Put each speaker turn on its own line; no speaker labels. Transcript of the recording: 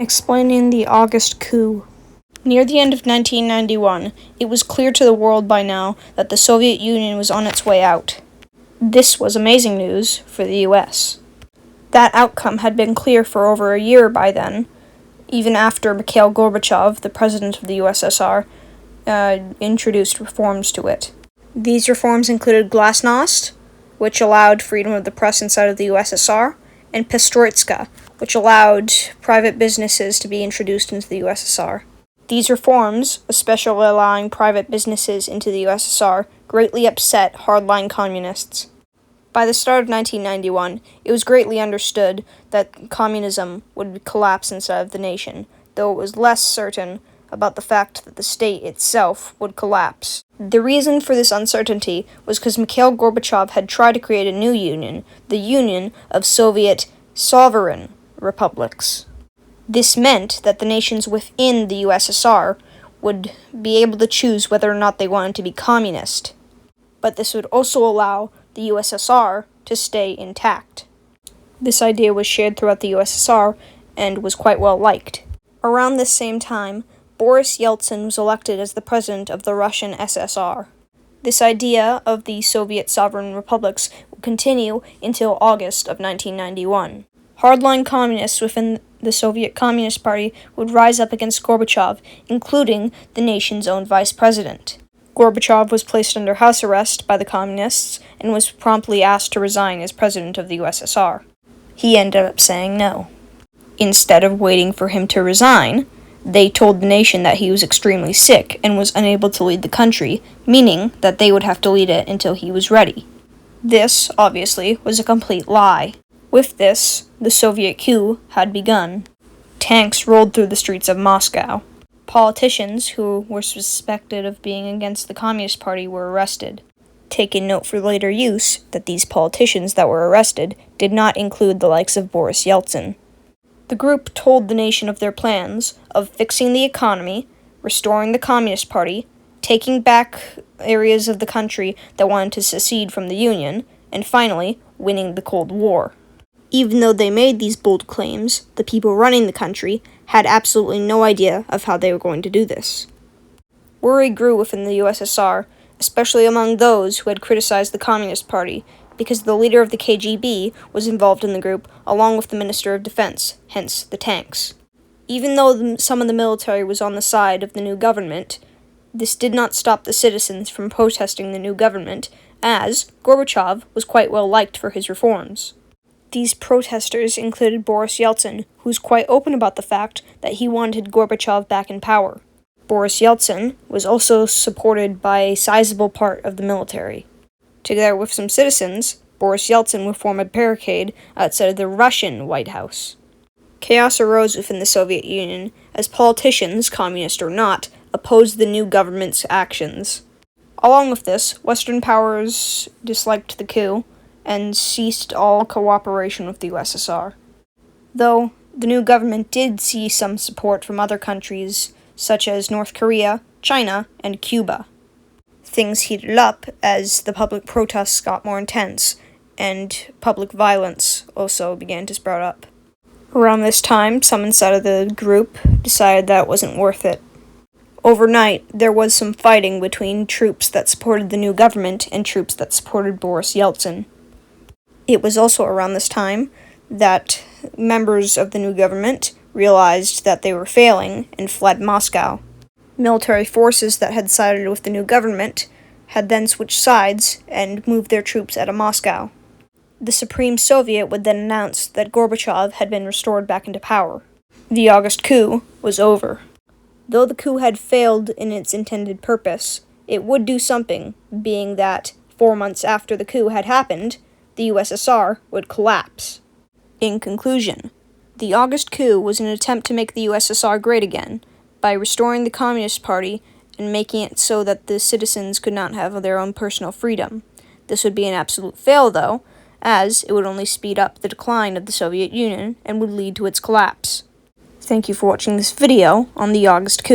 Explaining the August coup. Near the end of 1991, it was clear to the world by now that the Soviet Union was on its way out. This was amazing news for the US. That outcome had been clear for over a year by then, even after Mikhail Gorbachev, the president of the USSR, introduced reforms to it. These reforms included Glasnost, which allowed freedom of the press inside of the USSR, and Perestroika, which allowed private businesses to be introduced into the USSR. These reforms, especially allowing private businesses into the USSR, greatly upset hardline communists. By the start of 1991, it was greatly understood that communism would collapse inside of the nation, though it was less certain about the fact that the state itself would collapse. The reason for this uncertainty was because Mikhail Gorbachev had tried to create a new union, the Union of Soviet Sovereign Republics. This meant that the nations within the USSR would be able to choose whether or not they wanted to be communist. But this would also allow the USSR to stay intact. This idea was shared throughout the USSR and was quite well liked. Around this same time, Boris Yeltsin was elected as the president of the Russian SSR. This idea of the Soviet sovereign republics would continue until August of 1991. Hardline communists within the Soviet Communist Party would rise up against Gorbachev, including the nation's own vice president. Gorbachev was placed under house arrest by the communists and was promptly asked to resign as president of the USSR. He ended up saying no. Instead of waiting for him to resign, they told the nation that he was extremely sick and was unable to lead the country, meaning that they would have to lead it until he was ready. This, obviously, was a complete lie. With this, the Soviet coup had begun. Tanks rolled through the streets of Moscow. Politicians who were suspected of being against the Communist Party were arrested. Taking note for later use that these politicians that were arrested did not include the likes of Boris Yeltsin. The group told the nation of their plans of fixing the economy, restoring the Communist Party, taking back areas of the country that wanted to secede from the Union, and finally, winning the Cold War. Even though they made these bold claims, the people running the country had absolutely no idea of how they were going to do this. Worry grew within the USSR, especially among those who had criticized the Communist Party, because the leader of the KGB was involved in the group, along with the Minister of Defense, hence the tanks. Even though some of the military was on the side of the new government, this did not stop the citizens from protesting the new government, as Gorbachev was quite well liked for his reforms. These protesters included Boris Yeltsin, who was quite open about the fact that he wanted Gorbachev back in power. Boris Yeltsin was also supported by a sizable part of the military. Together with some citizens, Boris Yeltsin would form a barricade outside of the Russian White House. Chaos arose within the Soviet Union as politicians, communist or not, opposed the new government's actions. Along with this, Western powers disliked the coup and ceased all cooperation with the USSR. Though the new government did see some support from other countries such as North Korea, China, and Cuba. Things heated up as the public protests got more intense, and public violence also began to sprout up. Around this time, some inside of the group decided that it wasn't worth it. Overnight, there was some fighting between troops that supported the new government and troops that supported Boris Yeltsin. It was also around this time that members of the new government realized that they were failing and fled Moscow. Military forces that had sided with the new government had then switched sides and moved their troops out of Moscow. The Supreme Soviet would then announce that Gorbachev had been restored back into power. The August coup was over. Though the coup had failed in its intended purpose, it would do something, being that 4 months after the coup had happened, the USSR would collapse. In conclusion, the August coup was an attempt to make the USSR great again, by restoring the Communist Party and making it so that the citizens could not have their own personal freedom. This would be an absolute fail, though, as it would only speed up the decline of the Soviet Union and would lead to its collapse. Thank you for watching this video on the August coup.